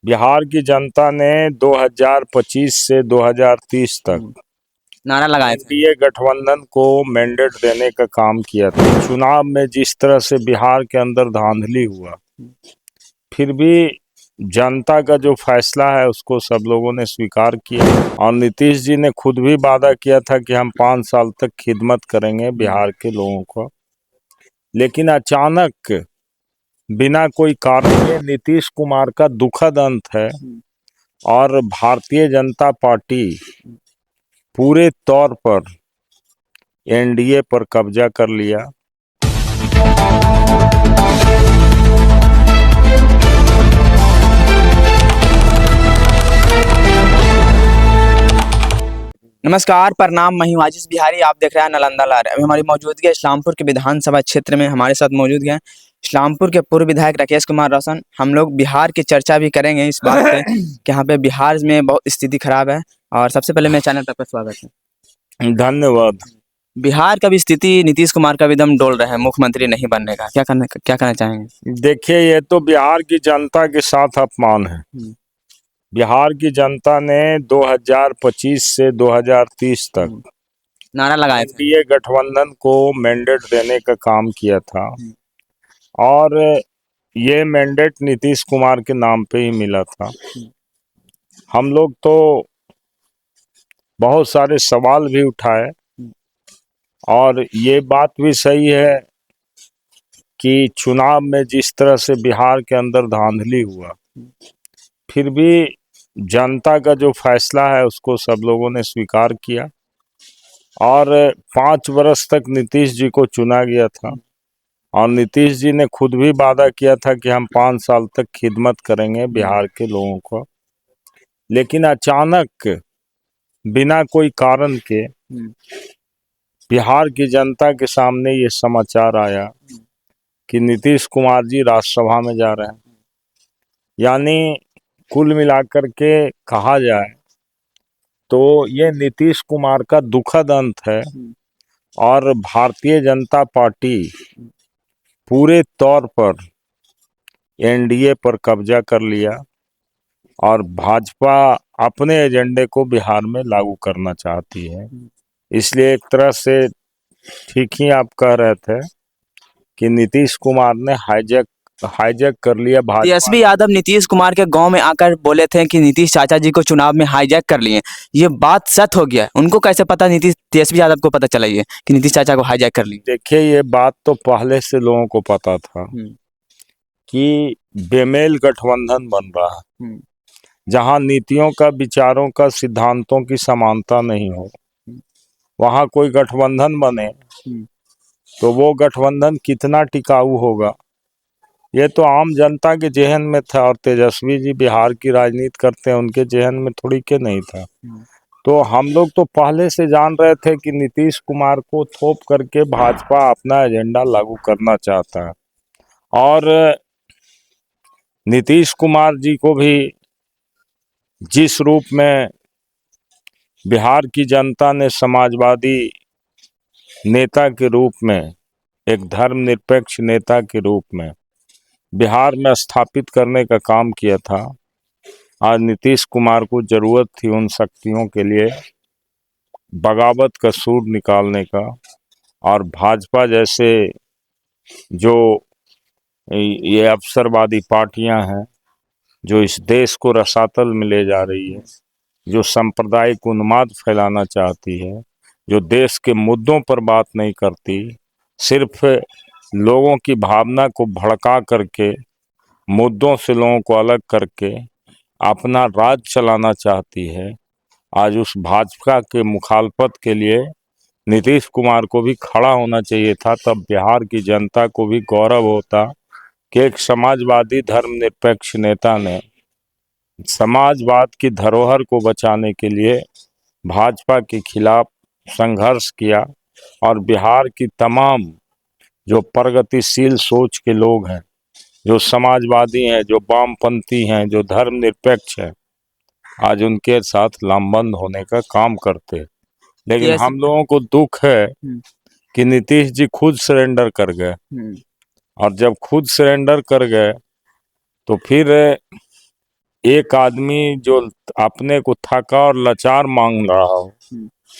बिहार की जनता ने 2025 से 2030 तक नारा लगाए थे। एनडीए गठबंधन को मैंडेट देने का काम किया था। चुनाव में जिस तरह से बिहार के अंदर धांधली हुआ, फिर भी जनता का जो फैसला है उसको सब लोगों ने स्वीकार किया। और नीतीश जी ने खुद भी वादा किया था कि हम 5 साल तक खिदमत करेंगे बिहार के लोगों को। लेकिन अचानक बिना कोई कारण के नीतीश कुमार का दुखद अंत है और भारतीय जनता पार्टी पूरे तौर पर एनडीए पर कब्जा कर लिया। नमस्कार, प्रणाम। मैं हूं आजीष बिहारी। आप देख रहे हैं नालंदा लहर। अभी हमारी मौजूदगी है इस्लामपुर के विधानसभा क्षेत्र में। हमारे साथ मौजूद हैं इस्लामपुर के पूर्व विधायक राकेश कुमार रोशन। हम लोग बिहार की चर्चा भी करेंगे इस बात पे कि यहाँ पे बिहार में बहुत स्थिति खराब है। और सबसे पहले मेरे चैनल पर आपका स्वागत है। धन्यवाद। बिहार का भी स्थिति नीतीश कुमार का भी दम डोल रहा है मुख्यमंत्री नहीं बनने का। क्या कहना चाहेंगे? देखिए, ये तो बिहार की जनता के साथ अपमान है। बिहार की जनता ने 2025 से 2030 तक नारा लगाए थे। एनडीए गठबंधन को मैंडेट देने का काम किया था और ये मैंडेट नीतीश कुमार के नाम पे ही मिला था। हम लोग तो बहुत सारे सवाल भी उठाए और ये बात भी सही है कि चुनाव में जिस तरह से बिहार के अंदर धांधली हुआ, फिर भी जनता का जो फैसला है उसको सब लोगों ने स्वीकार किया और 5 वर्ष तक नीतीश जी को चुना गया था। और नीतीश जी ने खुद भी वादा किया था कि हम 5 साल तक खिदमत करेंगे बिहार के लोगों को। लेकिन अचानक बिना कोई कारण के बिहार की जनता के सामने ये समाचार आया कि नीतीश कुमार जी राज्यसभा में जा रहे हैं। यानी कुल मिलाकर के कहा जाए तो ये नीतीश कुमार का दुखद अंत है और भारतीय जनता पार्टी पूरे तौर पर एनडीए पर कब्जा कर लिया और भाजपा अपने एजेंडे को बिहार में लागू करना चाहती है। इसलिए एक तरह से ठीक ही आप कह रहे थे कि नीतीश कुमार ने हाईजैक कर लिया भाजपा। तेजस्वी यादव नीतीश कुमार के गांव में आकर बोले थे कि नीतीश चाचा जी को चुनाव में हाईजैक कर लिए। ये बात सच हो गया? उनको कैसे पता, तेजस्वी यादव को पता चला ये कि नीतीश चाचा को हाईजैक कर लिए? देखिए, ये बात तो पहले से लोगों को पता था कि बेमेल गठबंधन बन रहा है, जहां नीतियों का, विचारों का, सिद्धांतों की समानता नहीं हो, वहां कोई गठबंधन बने तो वो गठबंधन कितना टिकाऊ होगा, ये तो आम जनता के जेहन में था। और तेजस्वी जी बिहार की राजनीति करते हैं, उनके जेहन में थोड़ी के नहीं था। तो हम लोग तो पहले से जान रहे थे कि नीतीश कुमार को थोप करके भाजपा अपना एजेंडा लागू करना चाहता है। और नीतीश कुमार जी को भी जिस रूप में बिहार की जनता ने समाजवादी नेता के रूप में, एक धर्मनिरपेक्ष नेता के रूप में बिहार में स्थापित करने का काम किया था, आज नीतीश कुमार को जरूरत थी उन शक्तियों के लिए बगावत का सूर निकालने का। और भाजपा जैसे जो ये अवसरवादी पार्टियां हैं, जो इस देश को रसातल में ले जा रही है, जो सांप्रदायिक उन्माद फैलाना चाहती है, जो देश के मुद्दों पर बात नहीं करती, सिर्फ लोगों की भावना को भड़का करके, मुद्दों से लोगों को अलग करके अपना राज चलाना चाहती है, आज उस भाजपा के मुखालफत के लिए नीतीश कुमार को भी खड़ा होना चाहिए था। तब बिहार की जनता को भी गौरव होता कि एक समाजवादी धर्मनिरपेक्ष नेता ने समाजवाद की धरोहर को बचाने के लिए भाजपा के खिलाफ संघर्ष किया। और बिहार की तमाम जो प्रगतिशील सोच के लोग हैं, जो समाजवादी हैं, जो वामपंथी हैं, जो धर्मनिरपेक्ष हैं, आज उनके साथ लामबंद होने का काम करते हैं। लेकिन हम लोगों को दुख है कि नीतीश जी खुद सरेंडर कर गए। और जब खुद सरेंडर कर गए तो फिर एक आदमी जो अपने को थका और लाचार मांग रहा हो,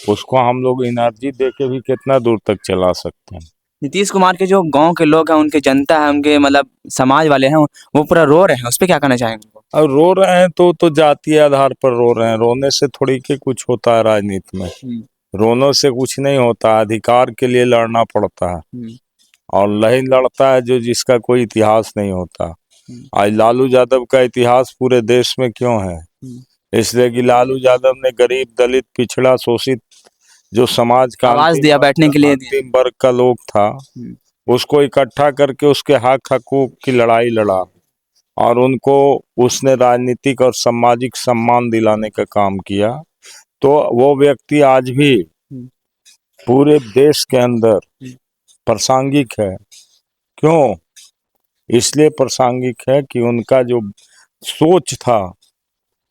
उसको हम लोग एनर्जी दे के भी कितना दूर तक चला सकते हैं। नीतीश कुमार के जो गांव के लोग हैं, उनके जनता है, उनके मतलब समाज वाले हैं, वो पूरा रो रहे हैं, उस पे क्या कहना चाहेंगे? और रो रहे हैं तो जातीय आधार पर रो रहे हैं। रोने से थोड़ी के कुछ होता है राजनीति में, रोने से कुछ नहीं होता। अधिकार के लिए लड़ना पड़ता है, और नहीं लड़ता है जो जिसका कोई इतिहास नहीं होता। आज लालू यादव का इतिहास पूरे देश में क्यों है? इसलिए कि लालू यादव ने गरीब, दलित, पिछड़ा, शोषित जो समाज का आवाज दिया, बैठने के लिए दिया। अंतिम वर्ग का लोग था, उसको इकट्ठा करके उसके हक हकूक की लड़ाई लड़ा, और उनको उसने राजनीतिक और सामाजिक सम्मान दिलाने का काम किया। तो वो व्यक्ति आज भी पूरे देश के अंदर प्रासंगिक है। क्यों? इसलिए प्रासंगिक है कि उनका जो सोच था,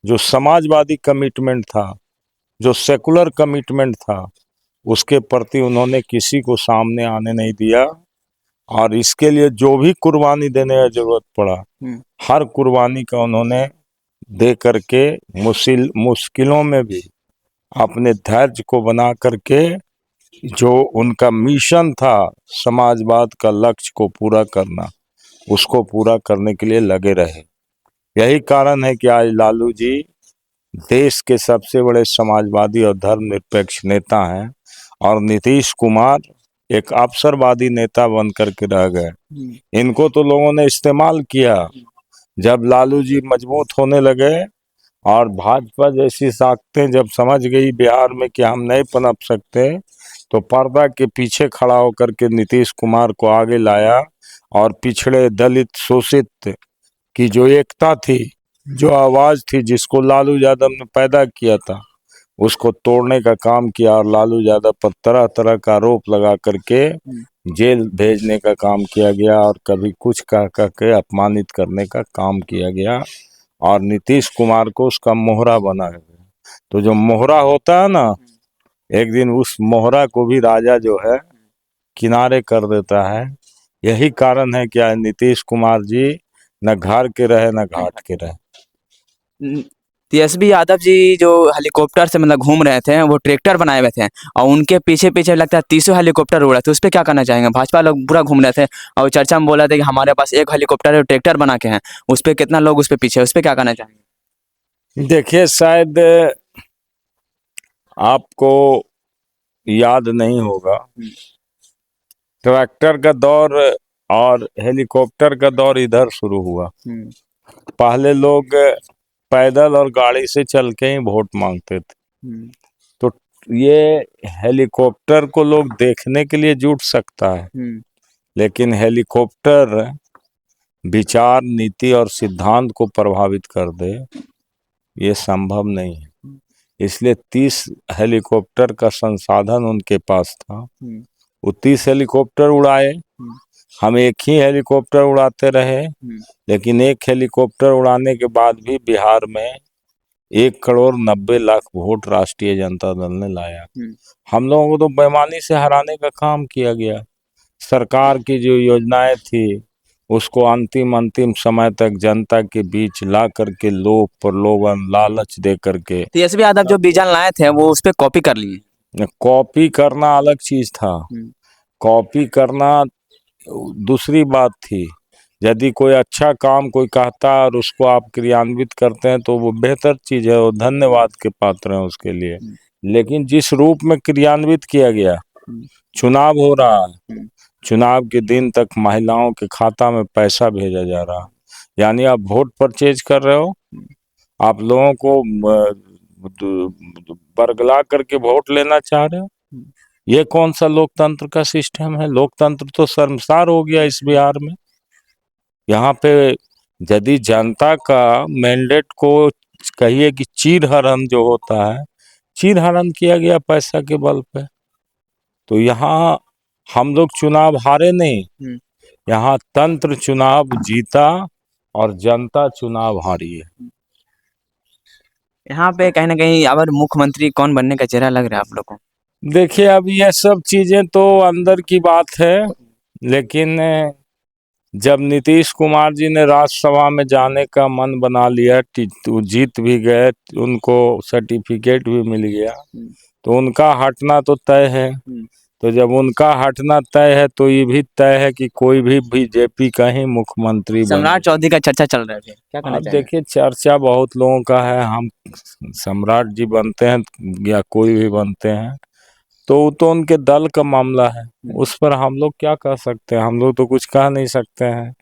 जो समाजवादी कमिटमेंट था, जो सेकुलर कमिटमेंट था, उसके प्रति उन्होंने किसी को सामने आने नहीं दिया। और इसके लिए जो भी कुर्बानी देने का जरूरत पड़ा, हर कुर्बानी का उन्होंने दे करके मुश्किलों में भी अपने धैर्य को बना करके जो उनका मिशन था समाजवाद का लक्ष्य को पूरा करना, उसको पूरा करने के लिए लगे रहे। यही कारण है कि आज लालू जी देश के सबसे बड़े समाजवादी और धर्मनिरपेक्ष नेता हैं, और नीतीश कुमार एक अवसरवादी नेता बन करके रह गए। इनको तो लोगों ने इस्तेमाल किया। जब लालू जी मजबूत होने लगे और भाजपा जैसी ताकतें जब समझ गई बिहार में कि हम नहीं पनप सकते, तो पर्दा के पीछे खड़ा होकर के नीतीश कुमार को आगे लाया, और पिछड़े, दलित, शोषित की जो एकता थी, जो आवाज थी, जिसको लालू यादव ने पैदा किया था, उसको तोड़ने का काम किया, और लालू यादव पर तरह तरह का आरोप लगा करके जेल भेजने का काम किया गया, और कभी कुछ कह के अपमानित करने का काम किया गया, और नीतीश कुमार को उसका मोहरा बनाया गया। तो जो मोहरा होता है ना, एक दिन उस मोहरा को भी राजा जो है किनारे कर देता है। यही कारण है कि आज नीतीश कुमार जी न घर के रहे न घाट के रहे। तेजस्वी यादव जी जो हेलीकॉप्टर से मतलब घूम रहे थे, वो ट्रैक्टर बनाए हुए थे, और उनके पीछे पीछे लगता है 300 हेलीकॉप्टर उड़ा थे। उस पर क्या कहना चाहेंगे? भाजपा लोग पूरा घूम रहे थे, और चर्चा में बोला था कि हमारे पास एक हेलीकॉप्टर है, ट्रैक्टर बना के हैं। उस पर कितना लोग उस पर पीछे, उस पर क्या कहना चाहेंगे? देखिए, शायद आपको याद नहीं होगा, ट्रैक्टर का दौर और हेलीकॉप्टर का दौर इधर शुरू हुआ। पहले लोग पैदल और गाड़ी से चल के ही वोट मांगते थे। तो ये हेलीकॉप्टर को लोग देखने के लिए जुट सकता है, लेकिन हेलीकॉप्टर विचार, नीति और सिद्धांत को प्रभावित कर दे, ये संभव नहीं है। इसलिए 30 हेलीकॉप्टर का संसाधन उनके पास था। वो 30 हेलीकॉप्टर उड़ाए, हम एक ही हेलीकॉप्टर उड़ाते रहे, लेकिन एक हेलीकॉप्टर उड़ाने के बाद भी बिहार में 1,90,00,000 वोट राष्ट्रीय जनता दल ने लाया। हम लोगों को तो बेईमानी से हराने का काम किया गया। सरकार की जो योजनाएं थी, उसको अंतिम समय तक जनता के बीच ला करके लोभ प्रलोभन, लालच दे करके। तेजस्वी यादव जो विजन लाए थे, वो उस पर कॉपी कर लिए। कॉपी करना अलग चीज था, कॉपी करना दूसरी बात थी। यदि कोई अच्छा काम कोई कहता है और उसको आप क्रियान्वित करते हैं, तो वो बेहतर चीज है, वो धन्यवाद के पात्र हैं उसके लिए। लेकिन जिस रूप में क्रियान्वित किया गया, चुनाव हो रहा है, चुनाव के दिन तक महिलाओं के खाता में पैसा भेजा जा रहा, यानी आप वोट परचेज कर रहे हो, आप लोगों को बरगला करके वोट लेना चाह रहे हो। ये कौन सा लोकतंत्र का सिस्टम है? लोकतंत्र तो शर्मसार हो गया इस बिहार में। यहाँ पे यदि जनता का मैंडेट को कहिए कि चीरहरण जो होता है, चीरहरण किया गया पैसा के बल पे। तो यहाँ हम लोग चुनाव हारे नहीं, यहाँ तंत्र चुनाव जीता और जनता चुनाव हारी है। यहाँ पे कहीं ना कहीं अगर मुख्यमंत्री कौन बनने का चेहरा लग रहा है आप लोग को? देखिए, अब ये सब चीजें तो अंदर की बात है, लेकिन जब नीतीश कुमार जी ने राज्यसभा में जाने का मन बना लिया, तो जीत भी गए, उनको सर्टिफिकेट भी मिल गया, तो उनका हटना तो तय है। तो जब उनका हटना तय है तो ये भी तय है कि कोई भी बीजेपी का ही मुख्यमंत्री बने। सम्राट चौधरी का चर्चा चल रहा है, क्या कहना अब चाहेंगे? देखिए, चर्चा बहुत लोगों का है, हम सम्राट जी बनते हैं या कोई भी बनते हैं तो वो तो उनके दल का मामला है, उस पर हम लोग क्या कह सकते हैं? हम लोग तो कुछ कह नहीं सकते हैं।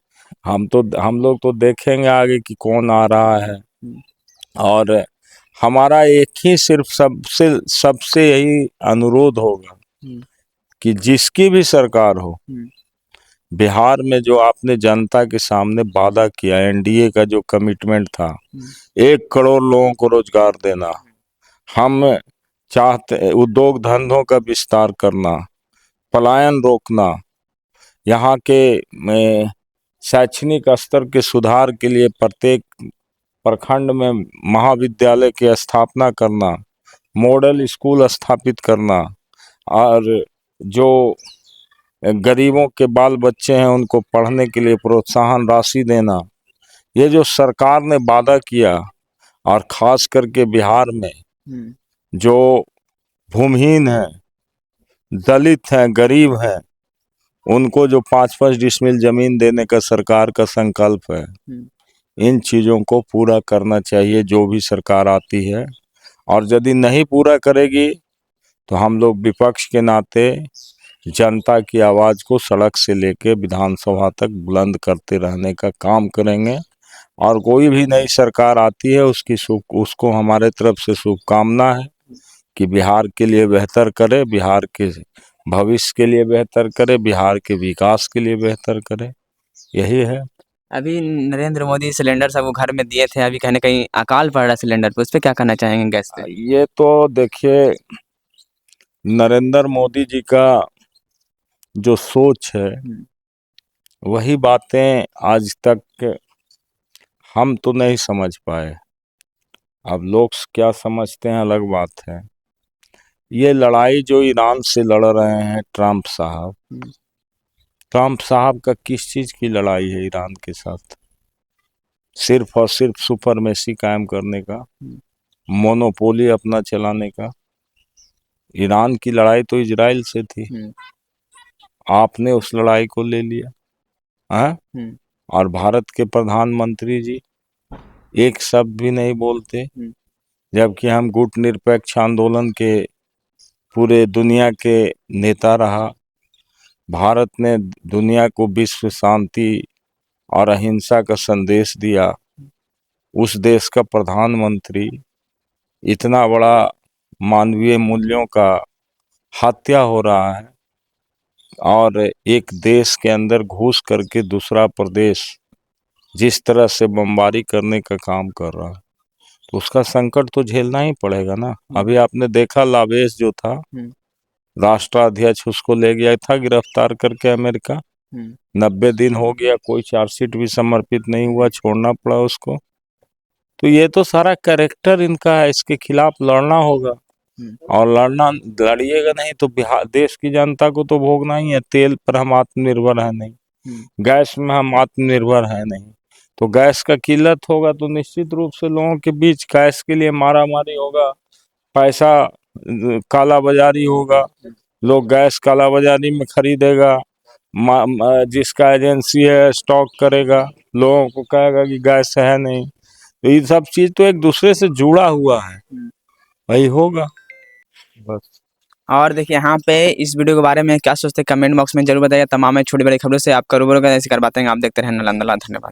हम लोग तो देखेंगे आगे कि कौन आ रहा है। और हमारा एक ही सिर्फ सबसे सबसे यही अनुरोध होगा कि जिसकी भी सरकार हो, बिहार में जो आपने जनता के सामने वादा किया, एनडीए का जो कमिटमेंट था, 1 करोड़ लोगों को रोजगार देना, हम चाहते उद्योग धंधों का विस्तार करना, पलायन रोकना, यहाँ के शैक्षणिक स्तर के सुधार के लिए प्रत्येक प्रखंड में महाविद्यालय की स्थापना करना, मॉडल स्कूल स्थापित करना, और जो गरीबों के बाल बच्चे हैं उनको पढ़ने के लिए प्रोत्साहन राशि देना, ये जो सरकार ने वादा किया, और खास करके बिहार में जो भूमिहीन हैं, दलित हैं, गरीब हैं, उनको जो 5-5 डिसमिल जमीन देने का सरकार का संकल्प है, इन चीज़ों को पूरा करना चाहिए जो भी सरकार आती है। और यदि नहीं पूरा करेगी तो हम लोग विपक्ष के नाते जनता की आवाज़ को सड़क से लेके विधानसभा तक बुलंद करते रहने का काम करेंगे। और कोई भी नई सरकार आती है उसको हमारे तरफ से शुभकामना है कि बिहार के लिए बेहतर करे, बिहार के भविष्य के लिए बेहतर करे, बिहार के विकास के लिए बेहतर करे, यही है। अभी नरेंद्र मोदी सिलेंडर सबको घर में दिए थे, अभी कहीं ना कहीं अकाल पड़ रहा है सिलेंडर पे, उस पर क्या कहना चाहेंगे गैस पे? ये तो देखिए, नरेंद्र मोदी जी का जो सोच है वही बातें आज तक हम तो नहीं समझ पाए। अब लोग क्या समझते हैं अलग बात है। ये लड़ाई जो ईरान से लड़ रहे हैं ट्रम्प साहब का किस चीज़ की लड़ाई है ईरान के साथ? सिर्फ और सिर्फ सुपरमेसी कायम करने का, मोनोपोली अपना चलाने का। ईरान की लड़ाई तो इजराइल से थी, आपने उस लड़ाई को ले लिया है। और भारत के प्रधानमंत्री जी एक शब्द भी नहीं बोलते, जबकि हम गुट निरपेक्ष आंदोलन के पूरे दुनिया के नेता रहा। भारत ने दुनिया को विश्व शांति और अहिंसा का संदेश दिया। उस देश का प्रधानमंत्री इतना बड़ा मानवीय मूल्यों का हत्या हो रहा है, और एक देश के अंदर घुस करके दूसरा प्रदेश जिस तरह से बमबारी करने का काम कर रहा है, तो उसका संकट तो झेलना ही पड़ेगा ना। अभी आपने देखा लावेश जो था राष्ट्राध्यक्ष, उसको ले गया था गिरफ्तार करके अमेरिका। 90 दिन हो गया, कोई चार्जशीट भी समर्पित नहीं हुआ, छोड़ना पड़ा उसको। तो ये तो सारा कैरेक्टर इनका है, इसके खिलाफ लड़ना होगा। और लड़िएगा नहीं तो बिहार देश की जनता को तो भोगना ही है। तेल पर हम आत्मनिर्भर है नहीं, गैस में हम आत्मनिर्भर है नहीं, तो गैस का किल्लत होगा तो निश्चित रूप से लोगों के बीच गैस के लिए मारामारी होगा, पैसा काला बाजारी होगा, लोग गैस काला बाजारी में खरीदेगा, जिसका एजेंसी है स्टॉक करेगा, लोगों को कहेगा कि गैस है नहीं। तो ये सब चीज तो एक दूसरे से जुड़ा हुआ है, वही होगा बस। और देखिए यहाँ पे इस वीडियो के बारे में क्या सोचते हैं कमेंट बॉक्स में जरूर बताइए। तमाम छोटी बड़ी खबरों से आपका रूबरू ऐसे कर पाते हैं। आप देखते रहें नालंदा। धन्यवाद।